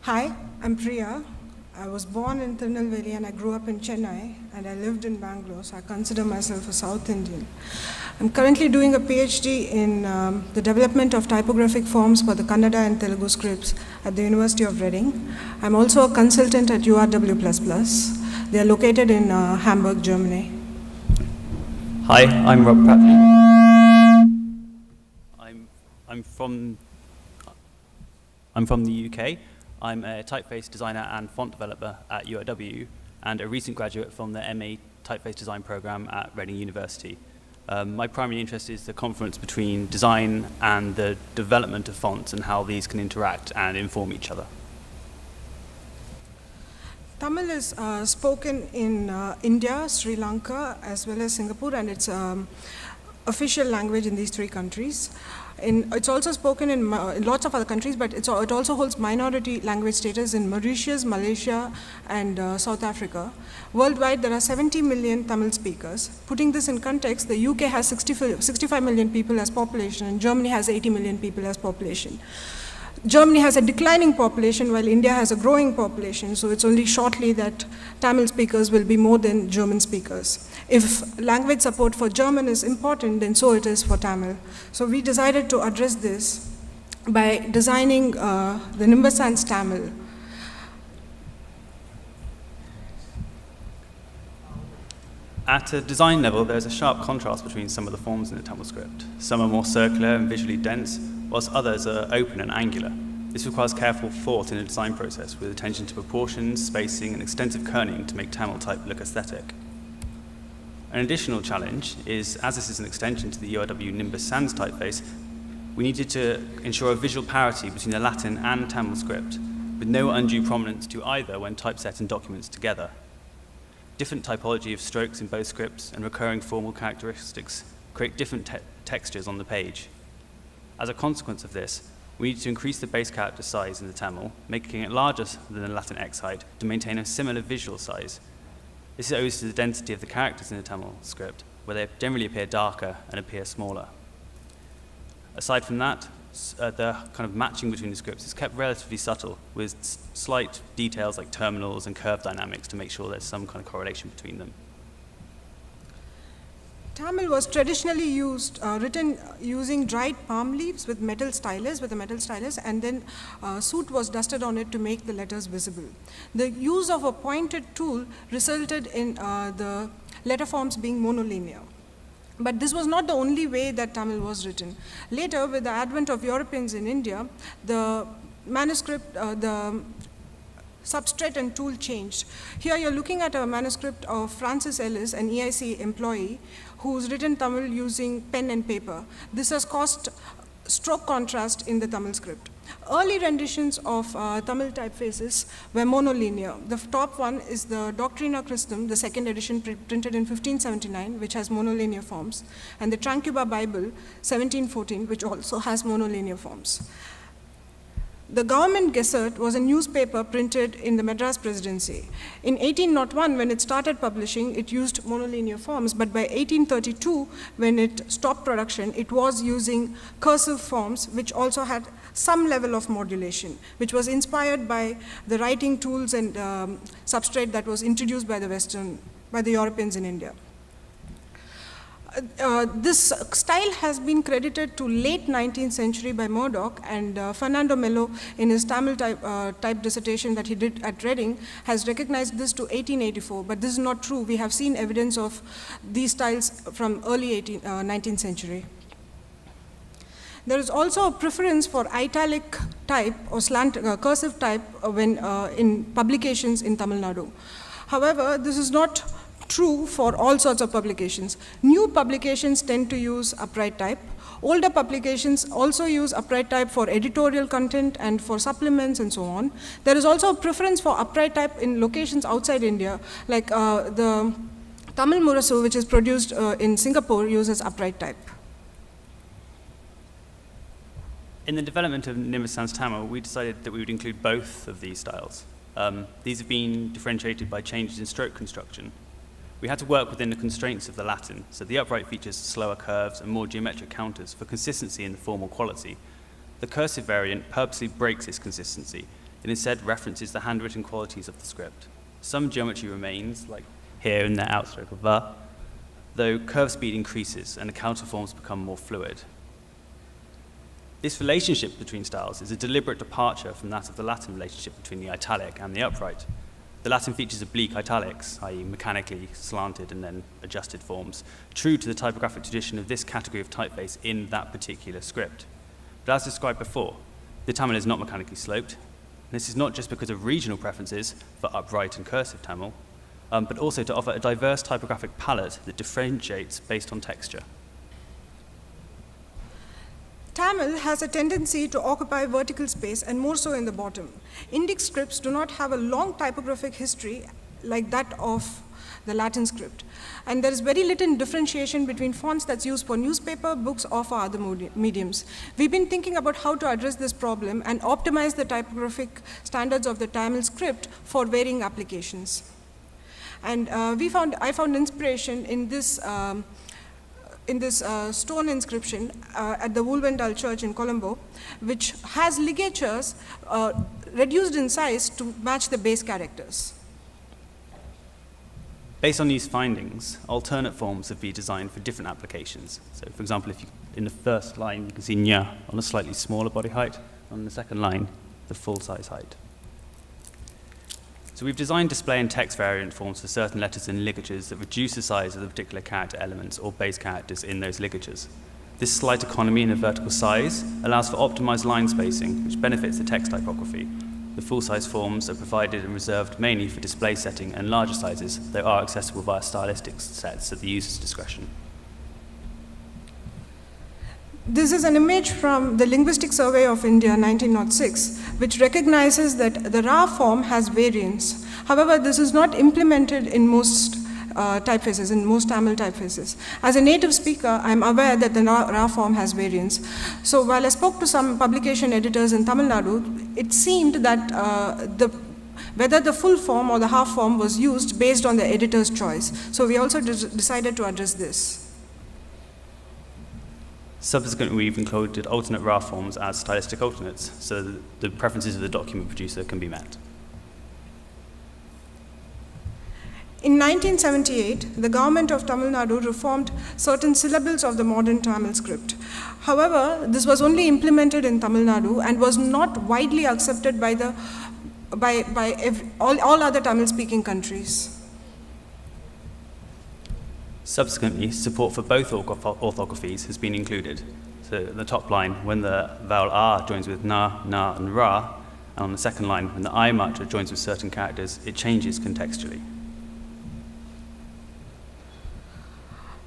Hi, I'm Pria. I was born in Tirunelveli and I grew up in Chennai and I lived in Bangalore, so I consider myself a South Indian. I'm currently doing a PhD in the development of typographic forms for the Kannada and Telugu scripts at the University of Reading. I'm also a consultant at URW++. They are located in Hamburg, Germany. Hi, I'm Rob Pratley. I'm from the UK. I'm a typeface designer and font developer at URW and a recent graduate from the MA Typeface Design program at Reading University. My primary interest is the confluence between design and the development of fonts and how these can interact and inform each other. Tamil is spoken in India, Sri Lanka, as well as Singapore, and it's official language in these three countries. It's also spoken in lots of other countries, but it also holds minority language status in Mauritius, Malaysia, and South Africa. Worldwide, there are 70 million Tamil speakers. Putting this in context, the UK has 65 million people as population, and Germany has 80 million people as population. Germany has a declining population while India has a growing population, so it's only shortly that Tamil speakers will be more than German speakers. If language support for German is important, then so it is for Tamil. So we decided to address this by designing the Nimbus Sans Tamil. At a design level, there's a sharp contrast between some of the forms in the Tamil script. Some are more circular and visually dense, whilst others are open and angular. This requires careful thought in the design process, with attention to proportions, spacing, and extensive kerning to make Tamil type look aesthetic. An additional challenge is, as this is an extension to the URW Nimbus Sans typeface, we needed to ensure a visual parity between the Latin and Tamil script, with no undue prominence to either when typesetting documents together. Different typology of strokes in both scripts and recurring formal characteristics create different textures on the page. As a consequence of this, we need to increase the base character size in the Tamil, making it larger than the Latin X height to maintain a similar visual size. This owes to the density of the characters in the Tamil script, where they generally appear darker and appear smaller. Aside from that, the kind of matching between the scripts is kept relatively subtle, with slight details like terminals and curve dynamics to make sure there's some kind of correlation between them. Tamil was traditionally written using dried palm leaves with a metal stylus, and then soot was dusted on it to make the letters visible. The use of a pointed tool resulted in the letter forms being monolinear. But this was not the only way that Tamil was written. Later, with the advent of Europeans in India, the manuscript, the substrate and tool changed. Here you're looking at a manuscript of Francis Ellis, an EIC employee, who's written Tamil using pen and paper. This has caused stroke contrast in the Tamil script. Early renditions of Tamil typefaces were monolinear. The top one is the Doctrina Christum, the second edition printed in 1579, which has monolinear forms, and the Tranquilla Bible, 1714, which also has monolinear forms. The Government Gazette was a newspaper printed in the Madras Presidency. In 1801, when it started publishing, it used monolinear forms, but by 1832, when it stopped production, it was using cursive forms, which also had some level of modulation, which was inspired by the writing tools and substrate that was introduced by the Europeans in India. This style has been credited to late 19th century by Murdoch, and Fernando Melo, in his Tamil type dissertation that he did at Reading, has recognized this to 1884, but this is not true. We have seen evidence of these styles from early 19th century. There is also a preference for italic type or cursive type when in publications in Tamil Nadu. However, this is not true for all sorts of publications. New publications tend to use upright type. Older publications also use upright type for editorial content and for supplements and so on. There is also a preference for upright type in locations outside India, like the Tamil Murasu, which is produced in Singapore, uses upright type. In the development of Nimbus Sans Tamil, we decided that we would include both of these styles. These have been differentiated by changes in stroke construction. We had to work within the constraints of the Latin, so the upright features slower curves and more geometric counters for consistency in the formal quality. The cursive variant purposely breaks its consistency, It instead references the handwritten qualities of the script. Some geometry remains, like here in the outstroke of va, though curve speed increases and the counterforms become more fluid. This relationship between styles is a deliberate departure from that of the Latin relationship between the italic and the upright. The Latin features oblique italics, i.e. mechanically slanted and then adjusted forms, true to the typographic tradition of this category of typeface in that particular script. But as described before, the Tamil is not mechanically sloped. This is not just because of regional preferences for upright and cursive Tamil, but also to offer a diverse typographic palette that differentiates based on texture. Tamil has a tendency to occupy vertical space, and more so in the bottom. Indic scripts do not have a long typographic history like that of the Latin script. And there is very little differentiation between fonts that's used for newspaper, books, or for other mediums. We've been thinking about how to address this problem and optimize the typographic standards of the Tamil script for varying applications. And I found inspiration in this stone inscription at the Woolwendale Church in Colombo, which has ligatures reduced in size to match the base characters. Based on these findings, alternate forms have been designed for different applications. So, for example, in the first line, you can see nya on a slightly smaller body height, on the second line, the full-size height. So we've designed display and text variant forms for certain letters and ligatures that reduce the size of the particular character elements or base characters in those ligatures. This slight economy in a vertical size allows for optimized line spacing, which benefits the text typography. The full-size forms are provided and reserved mainly for display setting and larger sizes, though are accessible via stylistic sets at the user's discretion. This is an image from the Linguistic Survey of India, 1906, which recognizes that the Ra form has variants. However, this is not implemented in most typefaces, in most Tamil typefaces. As a native speaker, I'm aware that the Ra form has variants. So while I spoke to some publication editors in Tamil Nadu, it seemed that whether the full form or the half form was used based on the editor's choice. So we also decided to address this. Subsequently, we've included alternate Ra forms as stylistic alternates, so that the preferences of the document producer can be met. In 1978, the government of Tamil Nadu reformed certain syllables of the modern Tamil script. However, this was only implemented in Tamil Nadu and was not widely accepted by all other Tamil-speaking countries. Subsequently, support for both orthographies has been included. So in the top line, when the vowel R joins with na, and ra, and on the second line, when the I matra joins with certain characters, it changes contextually.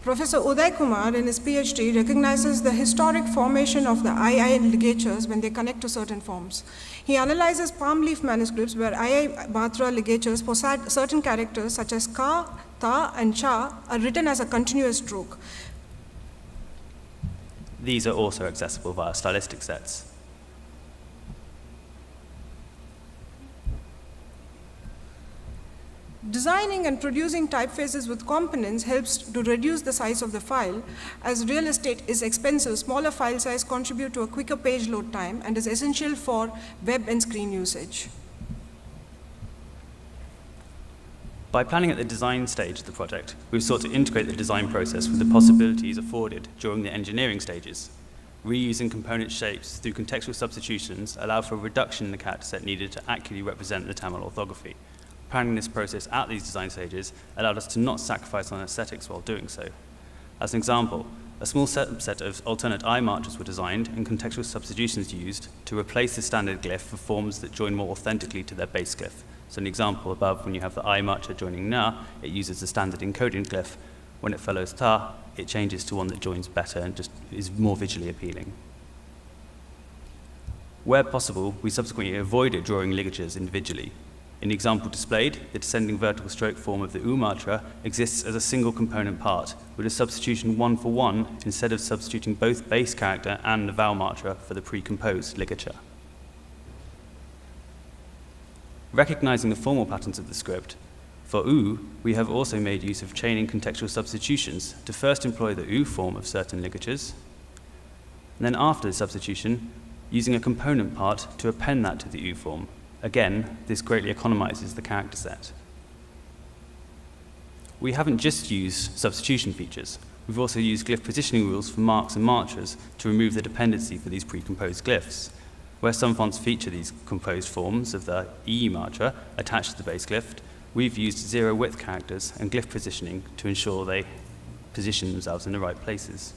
Professor Uday Kumar, in his PhD, recognizes the historic formation of the II ligatures when they connect to certain forms. He analyzes palm leaf manuscripts where II matra ligatures for certain characters such as ka, ta, and cha are written as a continuous stroke. These are also accessible via stylistic sets. Designing and producing typefaces with components helps to reduce the size of the file. As real estate is expensive, smaller file size contribute to a quicker page load time and is essential for web and screen usage. By planning at the design stage of the project, we've sought to integrate the design process with the possibilities afforded during the engineering stages. Reusing component shapes through contextual substitutions allow for a reduction in the character set needed to accurately represent the Tamil orthography. Planning this process at these design stages allowed us to not sacrifice on aesthetics while doing so. As an example, a small subset of alternate I matras were designed and contextual substitutions used to replace the standard glyph for forms that join more authentically to their base glyph. So an example above, when you have the I matra joining na, it uses the standard encoding glyph. When it follows ta, it changes to one that joins better and just is more visually appealing. Where possible, we subsequently avoided drawing ligatures individually. In the example displayed, the descending vertical stroke form of the U matra exists as a single component part, with a substitution 1-for-1 instead of substituting both base character and the vowel matra for the pre-composed ligature. Recognizing the formal patterns of the script, for U, we have also made use of chaining contextual substitutions to first employ the U form of certain ligatures, and then after the substitution, using a component part to append that to the U form. Again, this greatly economizes the character set. We haven't just used substitution features. We've also used glyph positioning rules for marks and marchers to remove the dependency for these pre-composed glyphs. Where some fonts feature these composed forms of the E marcher attached to the base glyph, we've used zero width characters and glyph positioning to ensure they position themselves in the right places.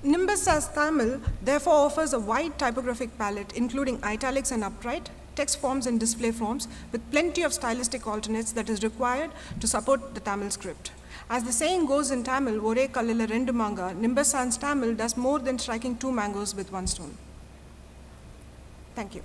Nimbus Sans Tamil therefore offers a wide typographic palette including italics and upright, text forms and display forms with plenty of stylistic alternates that is required to support the Tamil script. As the saying goes in Tamil, Ore Kallila Rendu Manga, Nimbus Sans Tamil does more than striking two mangoes with one stone. Thank you.